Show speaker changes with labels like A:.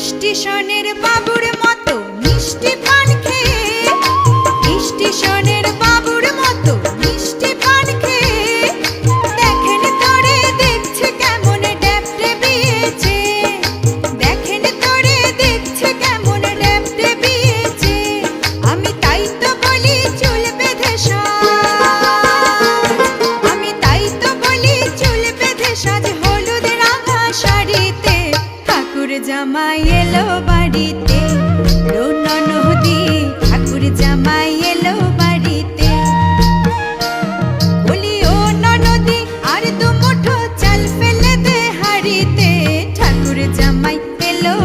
A: স্টেশনের বাবুর মতো মিষ্টি পান খেয়ে, স্টেশনের বাবুর মতো মিষ্টি পান খেয়ে দেখেন তোরে দেখছে কেমন ড্যাপটে বিয়েছে, দেখেন তোরে দেখছে কেমন ড্যাপটে বিয়েছে। আমি তাই তো বলি চুল বেঁধে সাজ, আমি তাই তো বলি চুল বেঁধে সাজ হলুদ রাঙা শাড়িতে। ঠাকুর জামাই এলো বাড়িতে, ও ননদি ঠাকুর জামাই এলো বাড়িতে। বলি ও ননদি আর দু মুঠো চাল ফেলে দে হাড়িতে, ঠাকুর জামাই এলো।